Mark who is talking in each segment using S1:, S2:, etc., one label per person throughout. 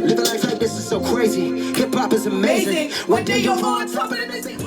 S1: Living life like this is so crazy. Hip hop is amazing. One day you're on top of the music.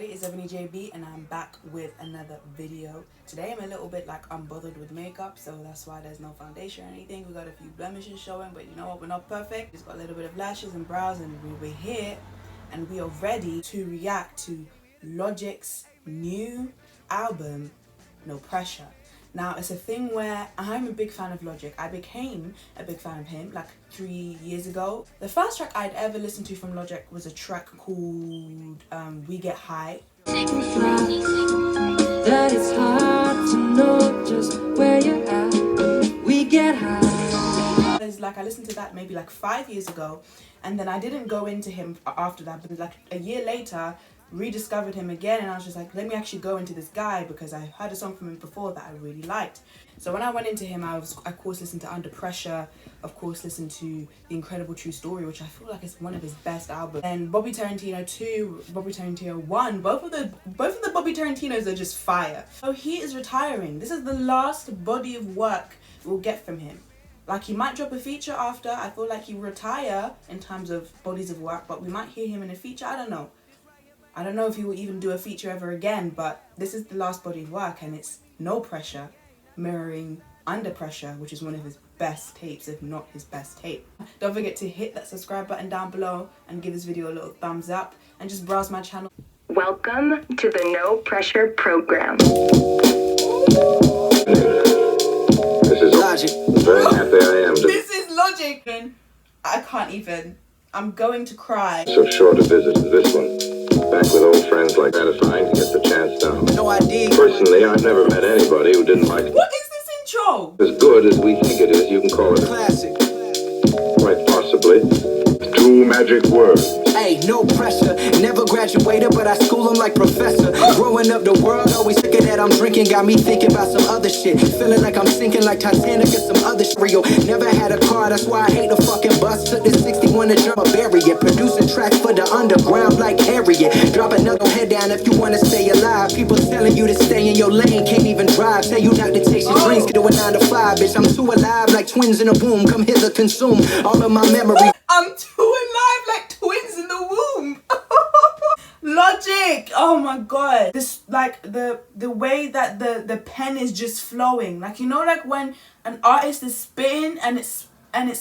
S2: It's Ebony JB and I'm back with another video. Today I'm a little bit like unbothered with makeup, so that's why there's no foundation or anything. We got a few blemishes showing, but you know what, we're not perfect. Just got a little bit of lashes and brows, and we're here and we are ready to react to Logic's new album, No Pressure. Now, it's a thing where I'm a big fan of Logic. I became a big fan of him like 3 years ago. The first track I'd ever listened to from Logic was a track called We Get High.
S3: That it's hard to know just where you're at. We get high.
S2: Like, I listened to that maybe like 5 years ago, and then I didn't go into him after that, but like a year later rediscovered him again, and I was just like, let me actually go into this guy because I heard a song from him before that I really liked. So when I went into him, I of course listened to Under Pressure, of course listened to The Incredible True Story, which I feel like is one of his best albums, and Bobby Tarantino 2, Bobby Tarantino 1, both of the Bobby Tarantinos are just fire. So he is retiring. This is the last body of work we'll get from him. Like, he might drop a feature after. I feel like he retire in terms of bodies of work, but we might hear him in a feature. I don't know. I don't know if he will even do a feature ever again, but this is the last body of work, and it's No Pressure, mirroring Under Pressure, which is one of his best tapes, if not his best tape. Don't forget to hit that subscribe button down below and give this video a little thumbs up, and just browse my channel.
S4: Welcome to the No Pressure program.
S1: This is Logic.
S5: Very happy I am to
S2: This is Logic, and I can't even. I'm going to cry.
S5: so short a visit as this one. Back with old friends like gratifying to get the chance down.
S1: No idea.
S5: Personally, I've never met anybody who didn't like it.
S2: What is this intro?
S5: As good as we think it is, you can call it
S1: Classic.
S5: quite possibly 2 magic words.
S1: Hey, no pressure. Never graduated, but I school them like professor. Growing up, the world always thinking that I'm drinking got me thinking about some other shit. Feeling like I'm sinking like Titanic or some other shit. Real. Never had a car, that's why I hate the fucking bus. Took the 61 to jump a barrier. Producing tracks for the underground like Harriet. Drop another head down if you wanna stay alive. People telling you to stay in your lane, can't even drive. Tell you not to chase your dreams, get to a 9 to 5. Bitch, I'm too alive like twins in a womb. Come hither, consume all of my memories.
S2: I'm too alive like twins in the womb. Logic. Oh my god. This, like, the way that the pen is just flowing. Like, you know, like when an artist is spitting and it's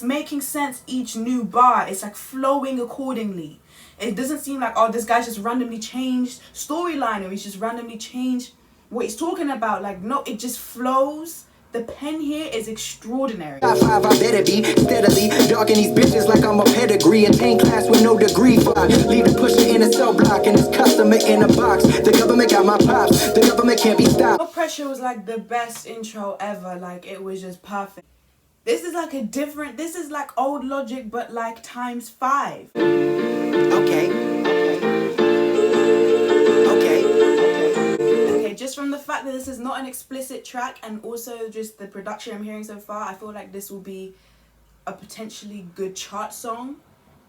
S2: making sense each new bar. It's like flowing accordingly. It doesn't seem like, oh, this guy's just randomly changed storyline, or he's just randomly changed what he's talking about. Like, no, it just flows. The pen here is extraordinary.
S1: 5, I better be steadily darking these bitches like I'm a pedigree. Attain class with no degree. Leave the pusher in a cell block and his customer in a box. The government got my pops. The government can't be stopped.
S2: No Pressure was like the best intro ever. Like, it was just perfect. This is like this is like old Logic, but like times 5.
S1: Okay.
S2: Just from the fact that this is not an explicit track, and also just the production I'm hearing so far, I feel like this will be a potentially good chart song.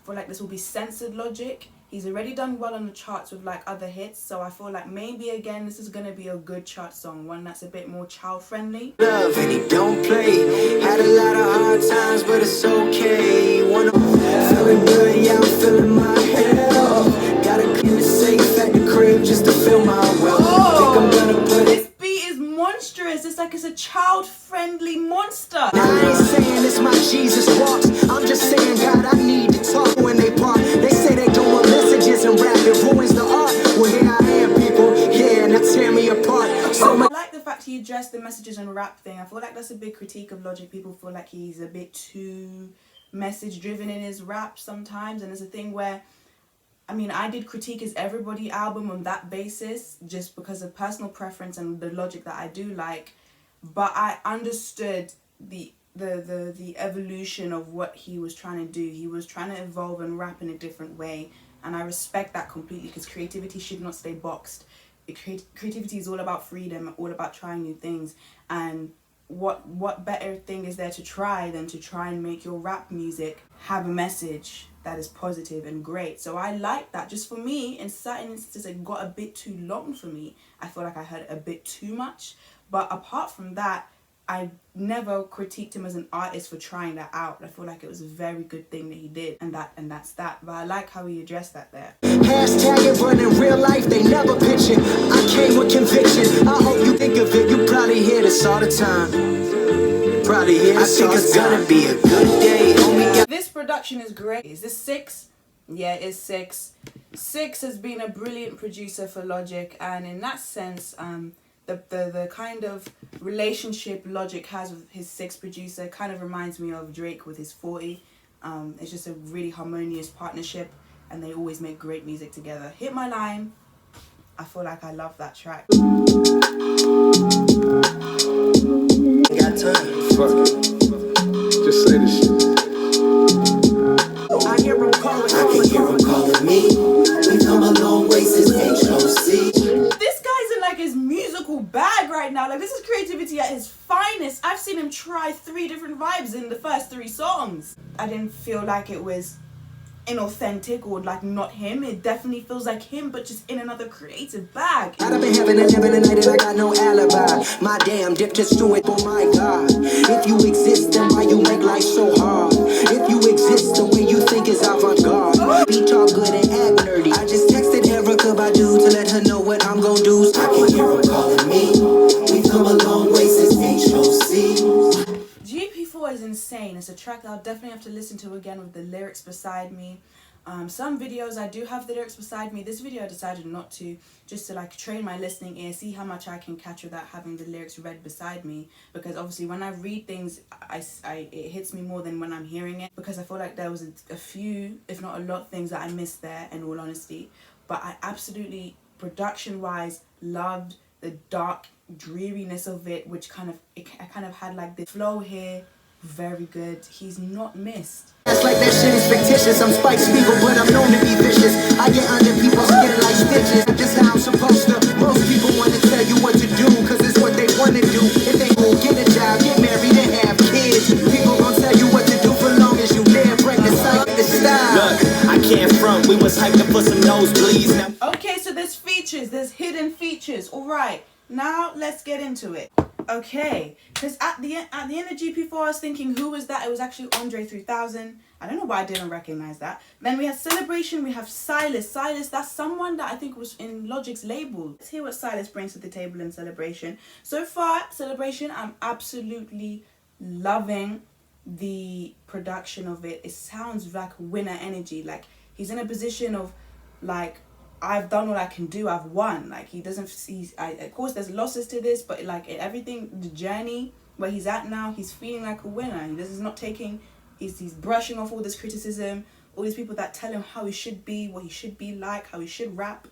S2: I feel like this will be censored Logic. He's already done well on the charts with like other hits, so I feel like maybe again this is gonna be a good chart song, one that's a bit more child friendly.
S1: Love and he don't play. Had a lot of hard times, but it's okay. Wanna feeling good, yeah, I'm feeling my hell. Gotta clean the safe at the crib just to feel my wealth. Think I'm gonna put
S2: This beat is monstrous. It's like it's a child friendly monster.
S1: Now, I ain't saying it's my Jesus walks. I'm just saying, God, I need to talk when they part. They say they don't want messages and rap, it ruins the art. Well, here I am, people. Yeah, now tear me apart. So
S2: I like the fact he addressed the messages and rap thing. I feel like that's a big critique of Logic. People feel like he's a bit too message driven in his rap sometimes, and it's a thing where, I mean, I did Critique Is Everybody album on that basis just because of personal preference and the Logic that I do like, but I understood the evolution of what he was trying to do. He was trying to evolve and rap in a different way, and I respect that completely because creativity should not stay boxed. creativity is all about freedom, all about trying new things, and what better thing is there to try than to try and make your rap music have a message that is positive and great. So I like that. Just for me, in certain instances, it got a bit too long for me. I feel like I heard a bit too much. But apart from that, I never critiqued him as an artist for trying that out. I feel like it was a very good thing that he did, and that's that. But I like how he addressed that there.
S1: Hashtag it, but in real life they never pitch it. I came with conviction. I hope you think of it. You probably hear this all the time. Probably hear this all the time. I think it's gonna be a good day. Homie.
S2: This production is great. Is this 6? Yeah, it's 6. 6 has been a brilliant producer for Logic, and in that sense, the kind of relationship Logic has with his 6 producer kind of reminds me of Drake with his 40. It's just a really harmonious partnership, and they always make great music together. Hit My Line. I feel like I love that track.
S1: Got time.
S5: Fuck it. Just say this shit.
S1: I hear him calling, I can hear him calling me. We come a long way since HOC.
S2: This guy's in like his musical bag right now. Like, this is creativity at his finest. I've seen him try 3 different vibes in the first 3 songs. I didn't feel like it was inauthentic or like not him. It definitely feels like him, but just in another creative bag.
S1: I've been having a living a night and I got no alibi. My damn dip just do it, oh my god. If you exist, then why you make life so hard? If you exist, the way you think is avant-garde. Be talk good and act nerdy. I just texted Erica Badu to let her know what I'm gon' do. I can hear her calling me. We've come a long way since HOC.
S2: GP4 is insane. It's a track that I'll definitely have to listen to again with the lyrics beside me. Some videos I do have the lyrics beside me. This video I decided not to, just to like train my listening ear, see how much I can catch without having the lyrics read beside me, because obviously when I read things it hits me more than when I'm hearing it, because I feel like there was a few, if not a lot, of things that I missed there, in all honesty. But I absolutely, production wise, loved the dark dreariness of it, which I kind of had like the flow here. Very good. He's not missed.
S1: It's like that shit is fictitious. I'm Spike Spiegel, but I'm known to be vicious. I get under people's skin like stitches. Just how I'm supposed to. Most people want to tell you what to do, cause it's what they want to do. If they won't get a job, get married and have kids, people gon' tell you what to do for long as you live. Break the cycle, the style.
S6: Look, I can't front. We was hyped up for some nosebleeds.
S2: Okay, so there's features. There's hidden features. Alright, now let's get into it. Okay, because at the end of GP4 I was thinking, who was that? It was actually Andre 3000. I don't know why I didn't recognize that. Then we have Celebration, we have Silas. Silas, that's someone that I think was in Logic's label. Let's hear what Silas brings to the table in Celebration. So far, Celebration, I'm absolutely loving the production of it. It sounds like winner energy. Like, he's in a position of, like, I've done what I can do, I've won. Like, he doesn't see, of course there's losses to this, but like everything, the journey where he's at now, he's feeling like a winner. He's not taking, he's brushing off all this criticism, all these people that tell him how he should be, what he should be like, how he should rap.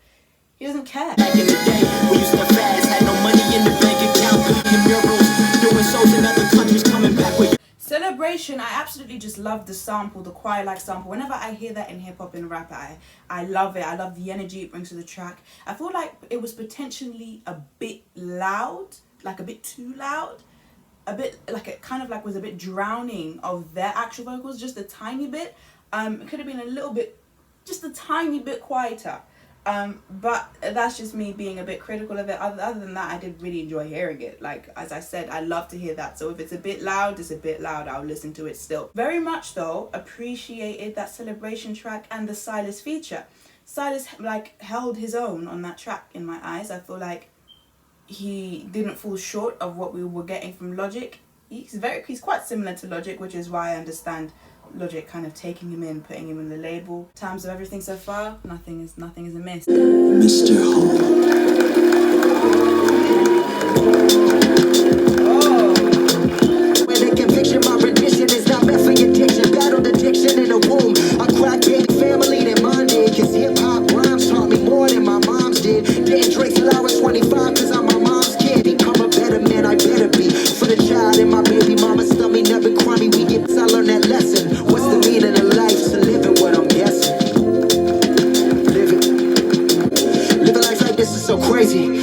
S2: He doesn't care.
S6: Back in the day, we used to fast, had no money in the bank account, in murals, doing shows in other countries, coming back with.
S2: Celebration, I absolutely just love the sample, the choir-like sample. Whenever I hear that in hip-hop and rap, I love it. I love the energy it brings to the track. I feel like it was potentially a bit loud, like a bit too loud. A bit, like it kind of like was a bit drowning of their actual vocals, just a tiny bit. It could have been a little bit, just a tiny bit quieter. But that's just me being a bit critical of it. Other than that, I did really enjoy hearing it. Like, as I said, I love to hear that. So if it's a bit loud, it's a bit loud. I'll listen to it still. Very much though, appreciated that Celebration track and the Silas feature. Silas like held his own on that track in my eyes. I feel like he didn't fall short of what we were getting from Logic. He's quite similar to Logic, which is why I understand Logic kind of taking him in, putting him in the label. In terms of everything so far, nothing is amiss.
S1: Mr. Home.
S2: Oh.
S1: When the conviction, my rendition is not meant for your diction. Battled addiction in a womb. I crack baby family than mine did. Cause hip hop rhymes taught me more than my mom's did. Didn't drink till I was 25 cause I'm my mom's kid. Become a better man, I better be. For the child and my baby mama stomach never crummy. We get I learned that lesson. What's the meaning of life? To live it, what I'm guessing. Live it. Living life like this is so crazy.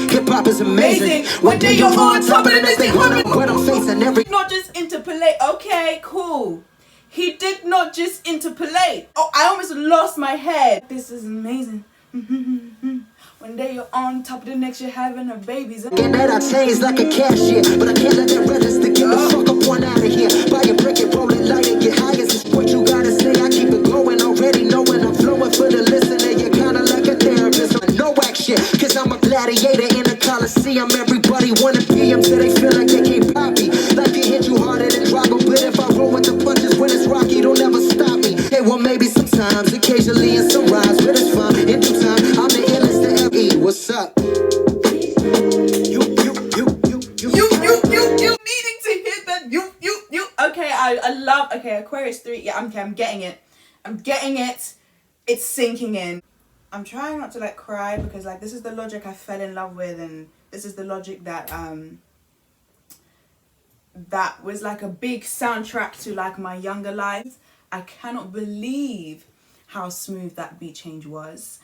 S1: top is amazing. One day you're on top of the next, they wonder what I'm facing every.
S2: Not just interpolate. Okay, cool. He did not just interpolate. Oh, I almost lost my head. This is amazing. One day you're on top of the next, you're having a babies.
S1: And that I change like a cashier, but I can't let that register get the fuck up one out of here. Buy a brick and roll it light and get high as it's what you gotta say. I keep it going already, knowing I'm flowing for the listener. You're kinda like a therapist. No action, cause I'm a gladiator in a coliseum. Everybody wanna be him till they feel like they can't pop me. Life can hit you harder than Drago, but if I roll with the punches when it's rocky, don't ever stop me. Hey, well maybe sometimes, occasionally in some rhymes, but it's fun. In due time, I'm the illest to ever eat. What's up?
S2: You needing to hear that. You. Okay, I love, okay, Aquarius 3. Yeah, I'm getting it. It's sinking in. I'm trying not to like cry because like this is the logic I fell in love with, and this is the logic that that was like a big soundtrack to like my younger life. I cannot believe how smooth that beat change was.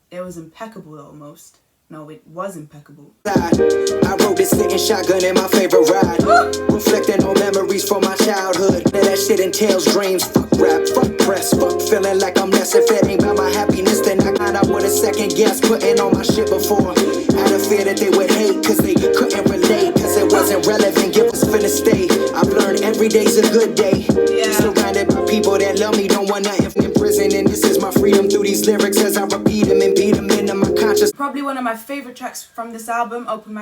S2: It was impeccable almost. No, it was impeccable.
S1: I wrote this sitting shotgun in my favorite ride. Reflecting on memories from my childhood. That shit entails dreams. Fuck rap, fuck press, fuck feeling like I'm less. If it ain't about my happiness, then I would have second guessed putting on my shit before. Out of fear that they would hate, cause they couldn't relate, cause it wasn't relevant, give us finna stay. I've learned every day's a good day. Surrounded by people that love me, don't want nothing in prison, and this is my freedom through these lyrics as I repeat them and beat them into my conscious.
S2: Probably one of my favorite tracks from this album, Open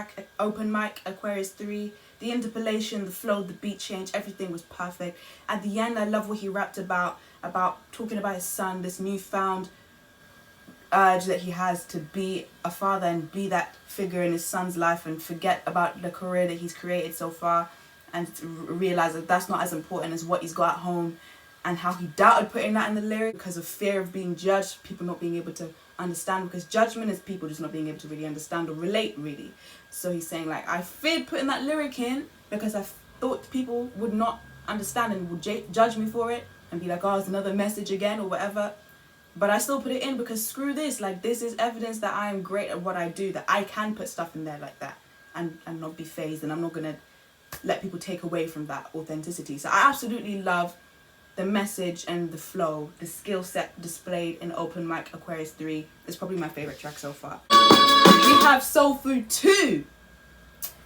S2: Mic, Aquarius 3. The interpolation, the flow, the beat change, everything was perfect. At the end, I love what he rapped about talking about his son, this newfound urge that he has to be a father and be that figure in his son's life and forget about the career that he's created so far and to realize that that's not as important as what he's got at home, and how he doubted putting that in the lyric because of fear of being judged, people not being able to understand, because judgment is people just not being able to really understand or relate really. So he's saying like, I feared putting that lyric in because I thought people would not understand and would judge me for it and be like, oh, it's another message again or whatever. But I still put it in because screw this, like this is evidence that I am great at what I do, that I can put stuff in there like that and not be phased, and I'm not gonna let people take away from that authenticity. So I absolutely love the message and the flow, the skill set displayed in Open Mic Aquarius 3 is probably my favorite track so far. We have Soul Food 2.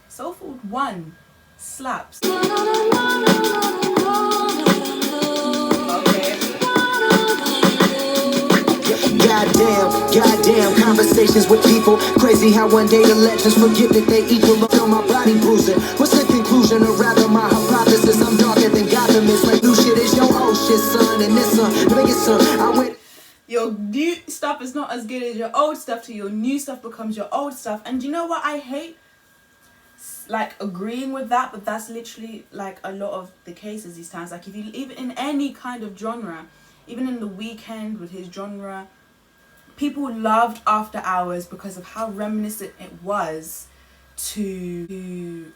S2: Soul Food 1 slaps.
S1: Goddamn, conversations with people. Crazy how one day the legends forget that they equal up on my body bruising. What's the conclusion, or rather my hypothesis? I'm darker than Gotham is. Like new shit is your old shit, son. And this son, biggest son, I went.
S2: Your new stuff is not as good as your old stuff, till your new stuff becomes your old stuff. And you know what I hate? Like agreeing with that, but that's literally like a lot of the cases these times. Like if you even in any kind of genre, even in The Weeknd with his genre, people loved After Hours because of how reminiscent it was to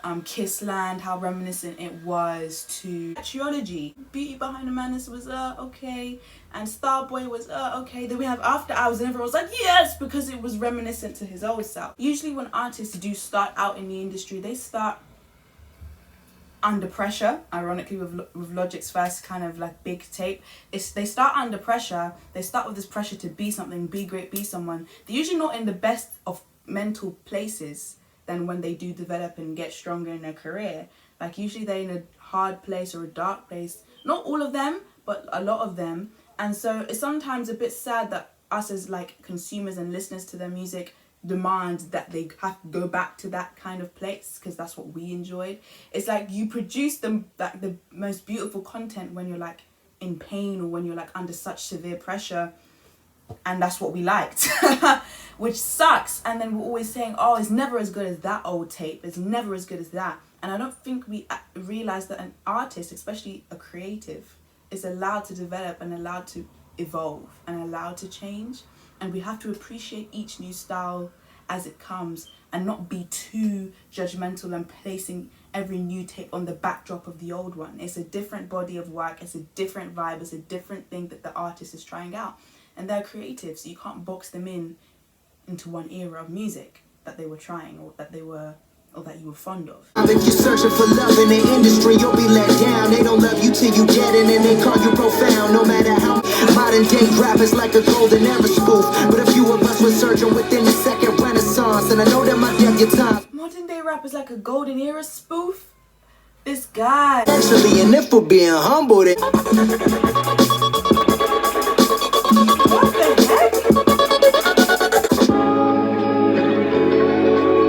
S2: Kissland, how reminiscent it was to Trilogy. Beauty Behind the Madness was okay, and Starboy was okay. Then we have After Hours and everyone was like yes, because it was reminiscent to his old self. Usually when artists do start out in the industry, they start under pressure, ironically with Logic's first kind of like big tape. They start under pressure, they start with this pressure to be something, be great, be someone. They're usually not in the best of mental places than when they do develop and get stronger in their career. Like usually they're in a hard place or a dark place. Not all of them, but a lot of them. And so it's sometimes a bit sad that us as like consumers and listeners to their music demand that they have to go back to that kind of place because that's what we enjoyed. It's like you produce the most beautiful content when you're like in pain or when you're like under such severe pressure, and that's what we liked, which sucks. And then we're always saying, oh, it's never as good as that old tape, it's never as good as that. And I don't think we realize that an artist, especially a creative, is allowed to develop and allowed to evolve and allowed to change. And we have to appreciate each new style as it comes and not be too judgmental and placing every new tape on the backdrop of the old one. It's a different body of work, it's a different vibe, it's a different thing that the artist is trying out. And they're creative, so you can't box them into one era of music. they were trying, or that you were fond of.
S1: If you're searching for love in the industry, you'll be let down. They don't love you till you get it, and they call you profound. No matter how modern day rap is like a golden era spoof. But a few of us were searching within the second renaissance, and I know that my death your time.
S2: Modern day rap is like a golden era spoof? This guy.
S1: Actually, and if we're being humble, then
S2: What the heck?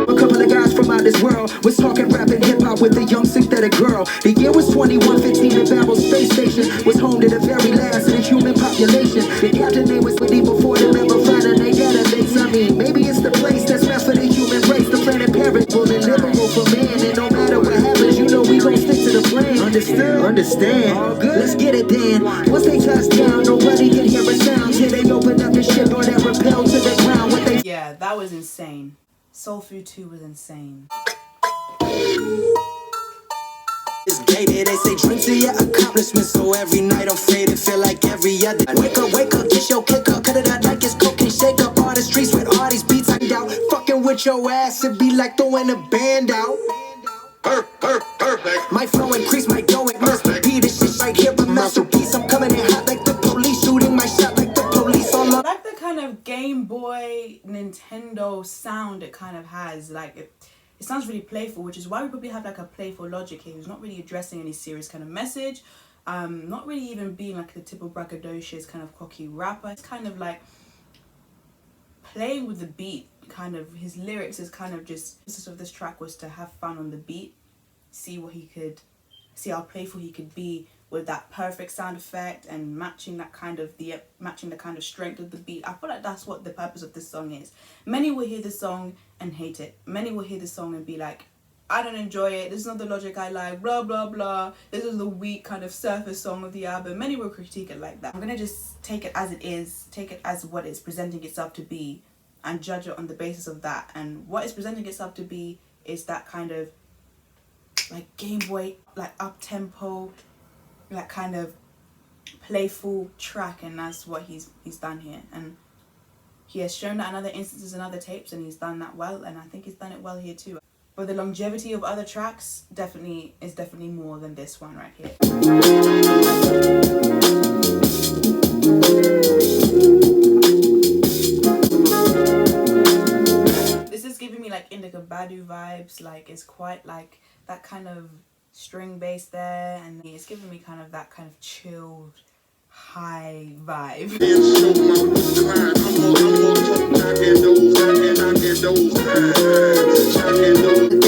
S1: a couple of guys from out this world was talking rap and hip hop with a young synthetic girl. The year was 2115 and Babel Space Station was home to the very last of the human population. The captain name was Woody before they ever found a database. I mean, maybe it's the place that's meant for the human race. The planet parentful and liberal for man. And no matter what happens, you know we gon' stick to the plan. Understood? Understand? All good. Let's get it then. Once they touch down, nobody can hear a sound till they open up the ship or that repel to the ground. What they
S2: Yeah, that was insane. Soul Food 2 was insane.
S1: is gated. They say dreams are your accomplishments. So every night I'm faded, feel like every other. Wake up, get your cake up, cut it out like it's cocaine. Shake up all the streets with all these beats I out. Fucking with your ass, it be like throwing a band out.
S5: Perfect.
S1: My flow increase, my dough increase. Be the shit right here, a masterpiece. I'm coming in hot like the police, shooting my shot like the police. All
S2: I like the kind of Game Boy, Nintendo sound it kind of has. Like it sounds really playful, which is why we probably have like a playful Logic here. He's not really addressing any serious kind of message. Not really even being like the typical braggadocious kind of cocky rapper. It's kind of like playing with the beat. Kind of his lyrics is kind of just, the purpose of this track was to have fun on the beat, see how playful he could be with that perfect sound effect and matching the kind of strength of the beat. I feel like that's what the purpose of this song is. Many will hear this song and hate it. Many will hear this song and be like, I don't enjoy it, this is not the Logic I like, blah blah blah, this is the weak kind of surface song of the album. Many will critique it like that. I'm gonna just take it as it is, take it as what it's presenting itself to be, and judge it on the basis of that. And what it's presenting itself to be is that kind of like Game Boy, like up-tempo, like kind of playful track, and that's what he's done here. And he has shown that in other instances and other tapes, and he's done that well, and I think he's done it well here too. But the longevity of other tracks is definitely more than this one right here. This is giving me like Indica Badu vibes. Like it's quite like that kind of string bass there, and it's giving me kind of that kind of chilled high vibe.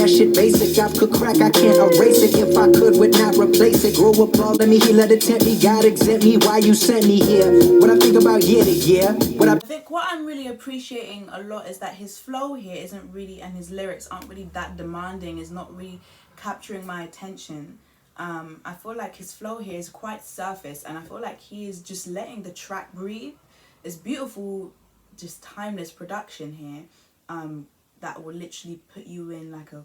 S1: that shit basic, I could crack, I can't erase it. If I could, would not replace it. Grow up all in me, he let it tempt me, God exempt me. Why you sent me here? What I think about year to year.
S2: I think what I'm really appreciating a lot is that his flow here isn't really, and his lyrics aren't really that demanding, is not really capturing my attention. I feel like his flow here is quite surface, and I feel like he is just letting the track breathe. It's beautiful, just timeless production here, that will literally put you in like a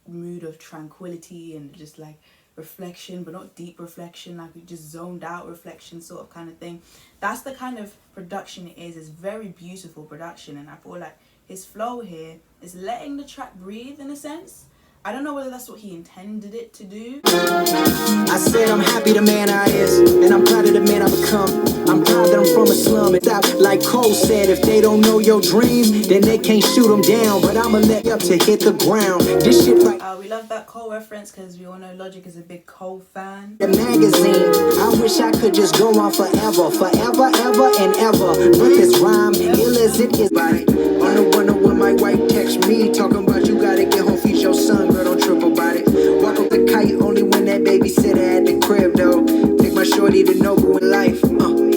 S2: mood of tranquility and just like reflection, but not deep reflection, like just zoned out reflection sort of kind of thing. That's the kind of production it is. It's very beautiful production, and I feel like his flow here is letting the track breathe in a sense. I don't know whether that's what he intended it to do.
S1: I said I'm happy the man I is, and I'm proud of the man I become. I'm proud that I'm from a slum. It's out like Cole said, if they don't know your dreams, then they can't shoot them down. But I'ma let you up to hit the ground. This shit like
S2: we love that Cole reference because we all know Logic is a big Cole fan.
S1: the magazine. I wish I could just go on forever, forever, ever and ever. But this rhyme, ill as it is, body. On the wonder when my wife text me, talking about you gotta get home, feed your son, girl, don't trip about it. Walk up the kite only when that babysitter at the crib, though. Pick my shorty to Noble in life.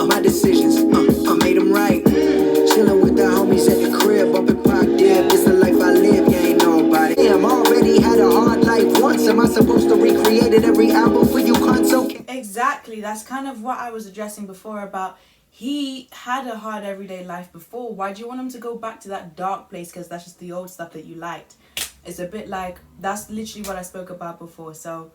S1: My decisions, I made them right. Chilling with the homies at the crib, bumping Pac Dib. This the life I live, you ain't know about it. Damn, already had a hard life once. Am I supposed to recreate it every album for you, console?
S2: Exactly, that's kind of what I was addressing before about he had a hard everyday life before. Why do you want him to go back to that dark place? Because that's just the old stuff that you liked. It's a bit like, that's literally what I spoke about before. So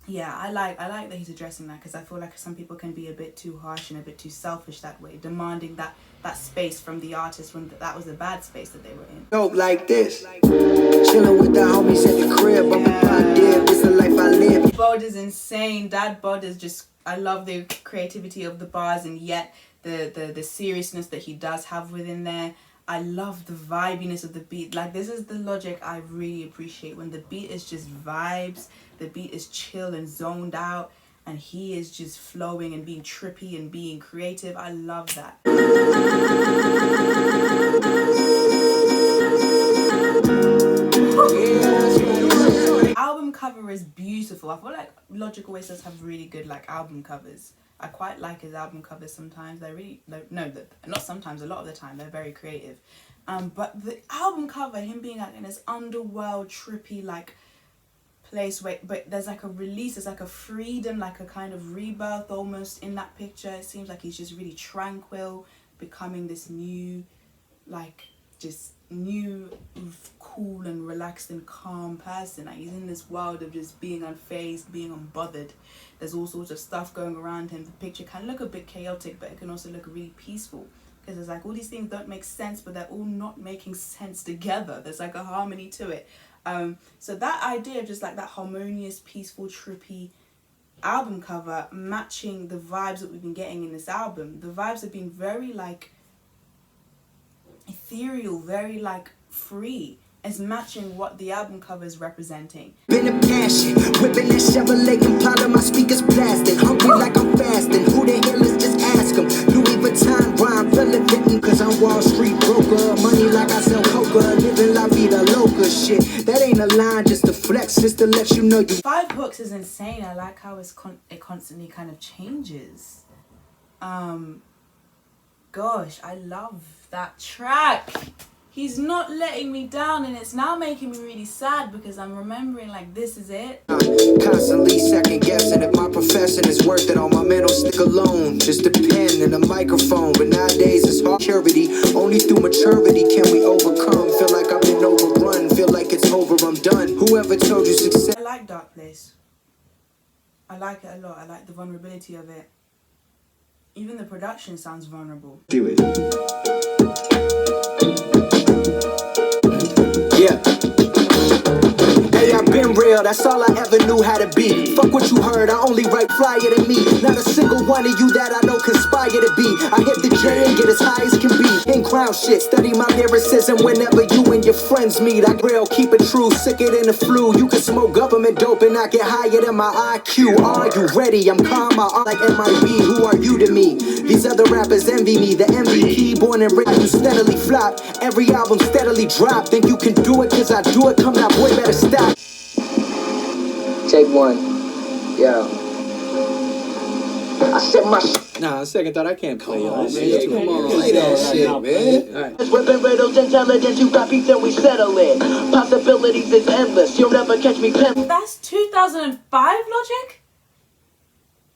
S2: yeah, I like that he's addressing that, because I feel like some people can be a bit too harsh and a bit too selfish that way, demanding that space from the artist when that was a bad space that they were in.
S1: Dope like this. Chilling with the homies at the crib. I'm a dead. This the life I live.
S2: DADBOD is insane. DADBOD is just, I love the creativity of the bars, and yet the seriousness that he does have within there. I love the vibiness of the beat. Like, this is the logic I really appreciate, when the beat is just vibes, the beat is chill and zoned out, and he is just flowing and being trippy and being creative. I love that. Album cover is beautiful. I feel like Logic always does have really good like album covers. I quite like his album covers sometimes. Not sometimes, a lot of the time they're very creative. But the album cover, him being like in this underworld trippy like place where, but there's like a release, there's like a freedom, like a kind of rebirth almost in that picture. It seems like he's just really tranquil, becoming this new, like just new, cool and relaxed and calm person. Like, he's in this world of just being unfazed, being unbothered. There's all sorts of stuff going around him. The picture can look a bit chaotic, but it can also look really peaceful, because there's like all these things don't make sense, but they're all not making sense together. There's like a harmony to it. So that idea of just like that harmonious, peaceful, trippy album cover matching the vibes that we've been getting in this album. The vibes have been very like ethereal, very like free. It's matching what the album cover is representing.
S1: Been a passion, whipping that Chevrolet Impala, my speakers blasting. Hungry like I'm fasting. Who the hell is, just ask him. Louis Vuitton rhyme relevant, cause I'm Wall Street broker. Money like I sell coca, living la vida loca. Shit, that ain't a line, just a flex, just to let you know you.
S2: 5 hooks is insane. I like how it constantly kind of changes. Gosh, I love that track. He's not letting me down, and it's now making me really sad, because I'm remembering like this is it.
S1: Constantly second guessing if my profession is worth it. All my men don't stick alone, just a pen and a microphone. But nowadays it's hard charity. Only through maturity can we overcome. Feel like I've been overrun, feel like it's over, I'm done. Whoever told you success.
S2: I like Dark Place. I like it a lot. I like the vulnerability of it. Even the production sounds vulnerable.
S1: Do it. Yeah. Hey, I've been real, that's all I ever knew how to be. Fuck what you heard, I only write flyer than me. Not a single one of you that I know conspire to be. I hit the J and get as high as can be. In crown shit, study my lyricism whenever you and your friends meet. I real, keep it true, sicker than the flu. You can smoke government dope and I get higher than my IQ. Are you ready? I'm calm, I like MIB. Who are you to me? These other rappers envy me. The MVP, born and raised, you steadily flop. Every album steadily drop. Think you can do it cause I do it? Come now, boy, better stop.
S7: Take one. Yo. I said my
S8: Nah, second thought, I can't play y'all.
S7: man.
S8: Come on,
S7: Play that shit,
S8: man.
S7: It's whipping riddles, intelligence, you got beats and we settle it. Possibilities is endless, you'll never catch me pen.
S2: That's 2005 Logic?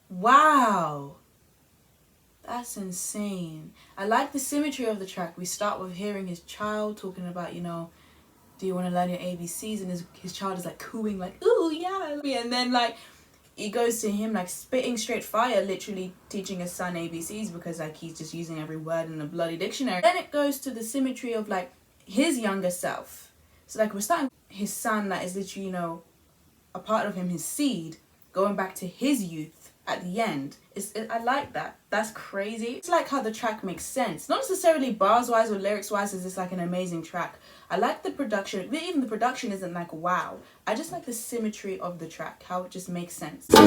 S2: Wow. That's insane. I like the symmetry of the track. We start with hearing his child talking about, you know, do you want to learn your ABCs? And his child is like cooing like, ooh, yeah. And then like, it goes to him like spitting straight fire, literally teaching his son ABCs, because like he's just using every word in the bloody dictionary. Then it goes to the symmetry of like his younger self. So like we're starting his son that is literally, you know, a part of him, his seed, going back to his youth at the end. I like that. That's crazy. It's like how the track makes sense. Not necessarily bars wise or lyrics wise is this like an amazing track. I like the production, but even the production isn't like wow. I just like the symmetry of the track, how it just makes sense.
S1: Say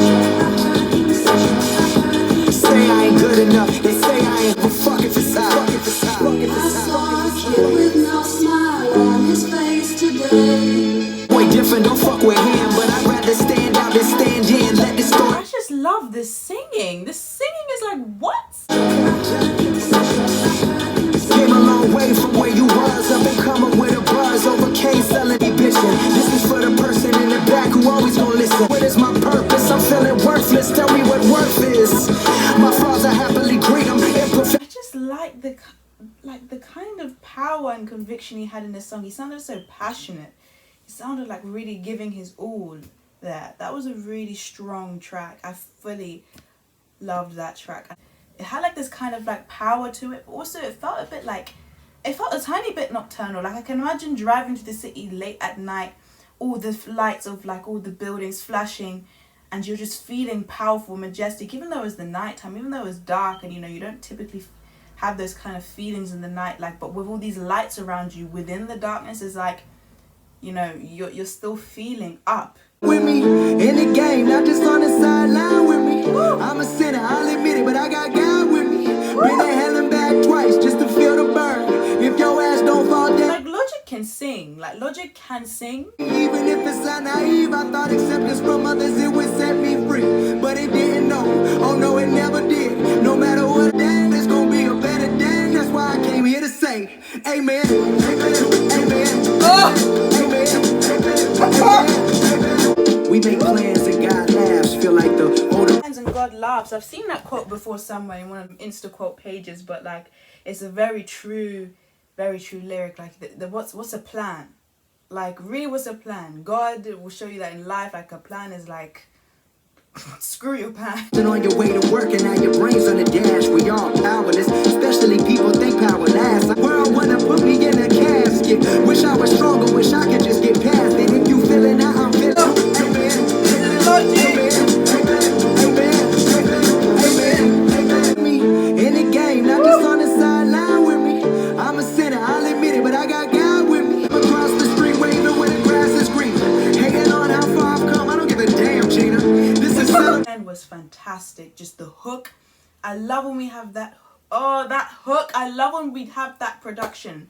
S1: I ain't good enough, they say I ain't, but fuck if it's hot. Fuck if it's hot. Fuck if it's hot.
S3: With no smile on his face today.
S1: Boy different, don't fuck with him, but I'd rather stand out than stand in. Let this story.
S2: I just love this singing. This singing is like, what?
S1: Came a long way from where you was. I've been coming with a buzz, overcame selling ambition. This is for the person in the back who always gonna listen. What is my purpose? I'm feeling worthless. Tell me what worth is. My flaws I happily greet them.
S2: I just like the kind of power and conviction he had in this song. He sounded so passionate. He sounded like really giving his all. there. That was a really strong track. I fully loved that track. It had like this kind of like power to it, but also it felt a bit like, it felt a tiny bit nocturnal. Like I can imagine driving to the city late at night, all the lights of like all the buildings flashing, and you're just feeling powerful, majestic, even though it was the nighttime, even though it was dark, and you know, you don't typically have those kind of feelings in the night, like, but with all these lights around you within the darkness, is like, you know, you're still feeling up.
S1: With me in the game, not just on the sideline with me. I'm a sinner, I'll admit it, but I got God with me. Been to hell and back twice just to feel the burn. If your ass don't fall down.
S2: Like Logic can sing, like Logic can sing.
S1: Even if it's not naive, I thought acceptance from others it would set me free. But it didn't know, oh no it never did. No matter what day, there's gonna be a better day. That's why I came here to say, amen, amen, amen, amen, amen. We make plans and God laughs, feel like the older
S2: And God laughs. I've seen that quote before somewhere in one of the Insta quote pages, but like it's a very true lyric. Like the what's a plan? Like really, what's a plan? God will show you that in life. Like a plan is like screw your plan.
S1: on your way to work and now your brain's on the dash. We all powerless, especially people think power lasts. The world wanna put me in a casket. Wish I was stronger, wish I could just get past it. If you feeling that, I'm feeling. In the game, not just on the sideline with me. I'm a sinner, I'll admit it, but I got God with me. Across the street, waving when the grass is green. Hanging on how far I've come, I don't give a damn, Gina. This is
S2: And was fantastic. Just the hook. I love when we have that. Oh, that hook. I love when we have that production.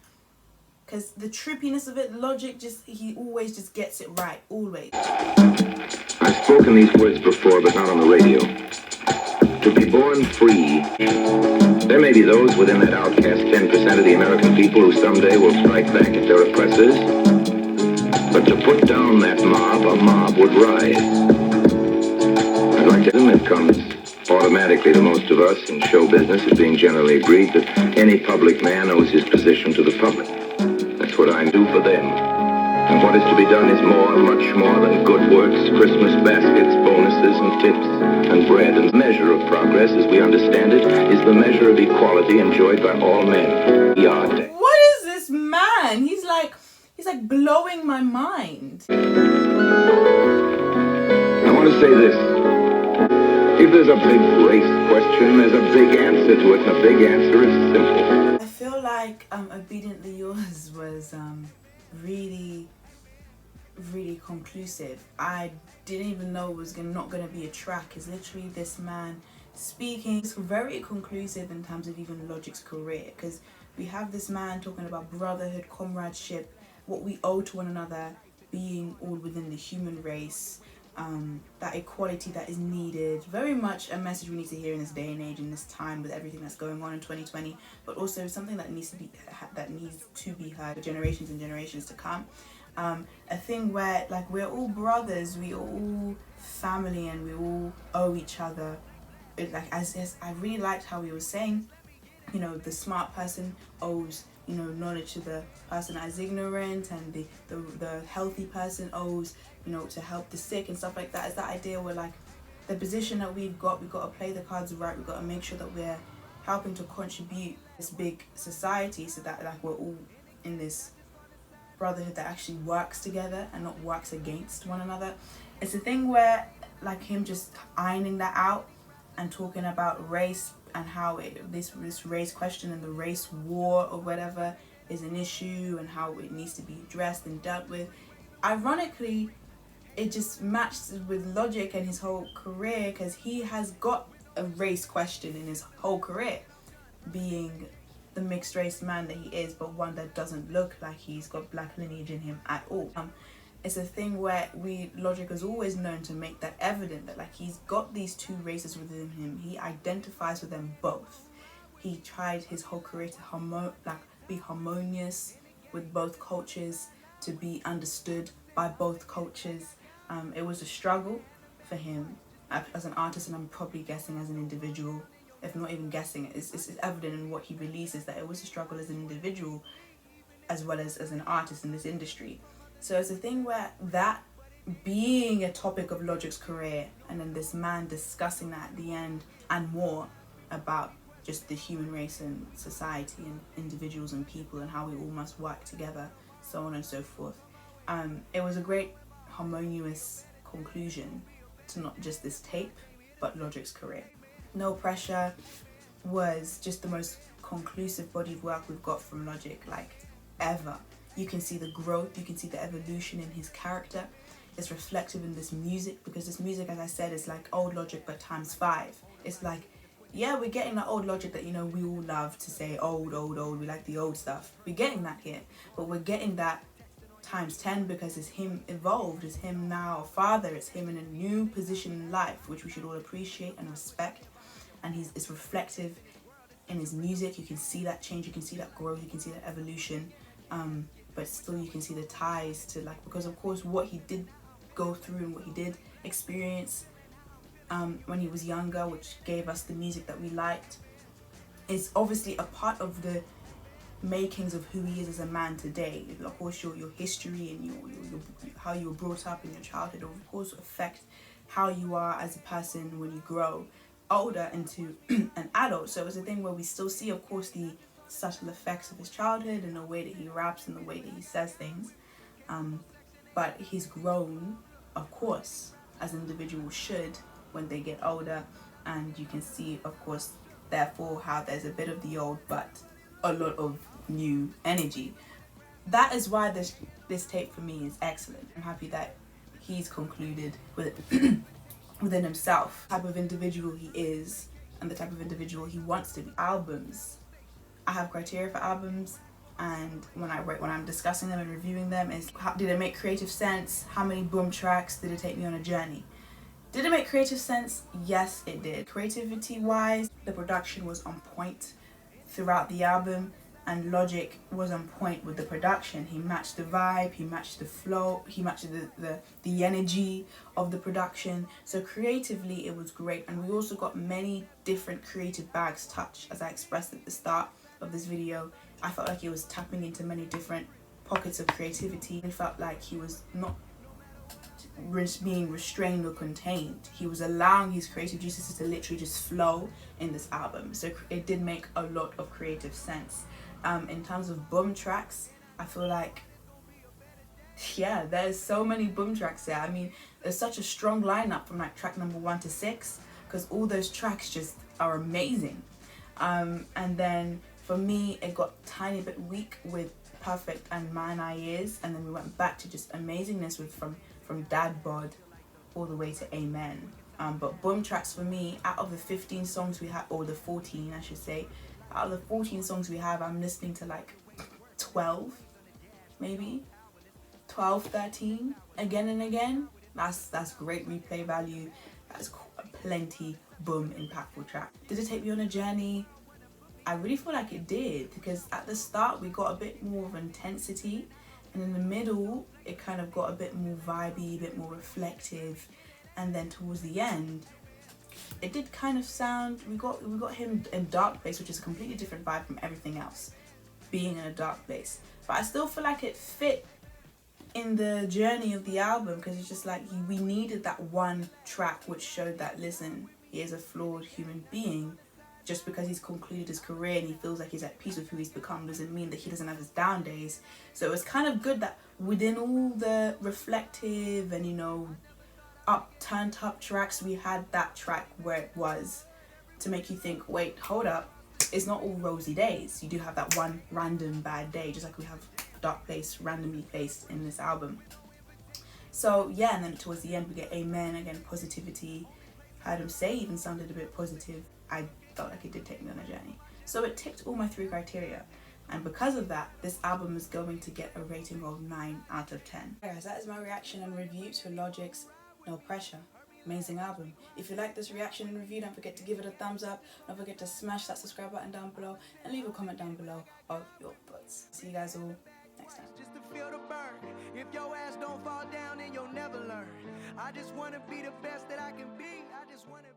S2: Because the trippiness of it, Logic, he always just gets it right. Always.
S5: I've spoken these words before, but not on the radio. To be born free. There may be those within that outcast 10% of the American people who someday will strike back at their oppressors. But to put down that mob, a mob would rise. I'd like to admit it comes automatically to most of us in show business, as being generally agreed that any public man owes his position to the public. That's what I do for them. And what is to be done is more, much more than good works, Christmas baskets, bonuses and tips and bread. And the measure of progress, as we understand it, is the measure of equality enjoyed by all men. Yard.
S2: What is this man? He's like blowing my mind.
S5: I want to say this. If there's a big race question, there's a big answer to it, and a big answer is simple.
S2: I feel like Obediently Yours was really conclusive. I didn't even know it was not gonna be a track. It's literally this man speaking. It's very conclusive in terms of even Logic's career, because we have this man talking about brotherhood, comradeship, what we owe to one another, being all within the human race, that equality that is needed. Very much a message we need to hear in this day and age, in this time with everything that's going on in 2020, but also something that needs to be heard for generations and generations to come. A thing where like we're all brothers, we all family, and we all owe each other. Like as I really liked how he was saying, you know, the smart person owes, you know, knowledge to the person that is ignorant, and the healthy person owes, you know, to help the sick and stuff like that. It's that idea where like the position that we've got to play the cards right. We've got to make sure that we're helping to contribute this big society, so that like we're all in this brotherhood that actually works together and not works against one another. It's a thing where like him just ironing that out and talking about race and how this race question and the race war or whatever is an issue, and how it needs to be addressed and dealt with. Ironically, it just matched with Logic and his whole career, because he has got a race question in his whole career, being the mixed race man that he is, but one that doesn't look like he's got black lineage in him at all. It's a thing where Logic is always known to make that evident, that like he's got these two races within him. He identifies with them both. He tried his whole career to be harmonious with both cultures, to be understood by both cultures. It was a struggle for him as an artist, and I'm probably guessing as an individual. If not even guessing, it's evident in what he releases that it was a struggle as an individual as well as an artist in this industry. So it's a thing where that being a topic of Logic's career, and then this man discussing that at the end and more about just the human race and society and individuals and people and how we all must work together, so on and so forth. It was a great harmonious conclusion to not just this tape but Logic's career. No Pressure was just the most conclusive body of work we've got from Logic, like, ever. You can see the growth, you can see the evolution in his character. It's reflective in this music, because this music, as I said, is like old Logic but times 5. It's like, yeah, we're getting that old Logic that, you know, we all love to say, old, we like the old stuff. We're getting that here, but we're getting that times 10 because it's him evolved, it's him now a father, it's him in a new position in life, which we should all appreciate and respect. And it's reflective in his music. You can see that change, you can see that growth, you can see that evolution, but still you can see the ties to, like, because of course what he did go through and what he did experience when he was younger, which gave us the music that we liked, is obviously a part of the makings of who he is as a man today. Of course your history and your how you were brought up in your childhood will of course affect how you are as a person when you grow older into an adult. So it's a thing where we still see, of course, the subtle effects of his childhood and the way that he raps and the way that he says things, but he's grown, of course, as individuals should when they get older, and you can see, of course, therefore, how there's a bit of the old but a lot of new energy. That is why this tape for me is excellent. I'm happy that he's concluded with within himself, the type of individual he is and the type of individual he wants to be. Albums, I have criteria for albums, and when I'm discussing them and reviewing them, is did it make creative sense? How many boom tracks? Did it take me on a journey? Did it make creative sense? Yes, it did. Creativity wise, the production was on point throughout the album, and Logic was on point with the production. He matched the vibe, he matched the flow, he matched the energy of the production. So creatively it was great, and we also got many different creative bags touched. As I expressed at the start of this video, I felt like he was tapping into many different pockets of creativity. I felt like he was not being restrained or contained. He was allowing his creative juices to literally just flow in this album. So it did make a lot of creative sense. In terms of boom tracks, I feel like, yeah, there's so many boom tracks there. I mean, there's such a strong lineup from like track number 1 to 6, because all those tracks just are amazing. And then for me, it got a tiny bit weak with Perfect and Mine Eye Is, and then we went back to just amazingness with from DADBOD all the way to Amen. But boom tracks for me, out of the 15 songs we have, or the 14 I should say, out of the 14 songs we have, I'm listening to like 12, maybe 12, 13 again and again. That's great replay value. That's plenty boom impactful track. Did it take me on a journey? I really feel like it did, because at the start we got a bit more of intensity, and in the middle it kind of got a bit more vibey, a bit more reflective, and then towards the end it did kind of sound, we got him in Dark Place, which is a completely different vibe from everything else, being in a dark place. But I still feel like it fit in the journey of the album, because it's just like we needed that one track which showed that, listen, he is a flawed human being. Just because he's concluded his career and he feels like he's at peace with who he's become doesn't mean that he doesn't have his down days. So it was kind of good that within all the reflective and, you know, turned up tracks, we had that track where it was to make you think, wait, hold up, it's not all rosy days. You do have that one random bad day, just like we have Dark Place randomly placed in this album. So yeah, and then towards the end we get Amen, again, positivity. Heard him say even sounded a bit positive. I felt like it did take me on a journey. So it ticked all my 3 criteria. And because of that, this album is going to get a rating of 9 out of 10. Hey guys, that is my reaction and review to Logic's No Pressure. Amazing album. If you like this reaction and review, don't forget to give it a thumbs up. Don't forget to smash that subscribe button down below and leave a comment down below of your thoughts. See you guys all next time.
S1: Just to feel the burn. If your ass don't fall down, then you'll never learn. I just wanna be the best that I can be. I just wanna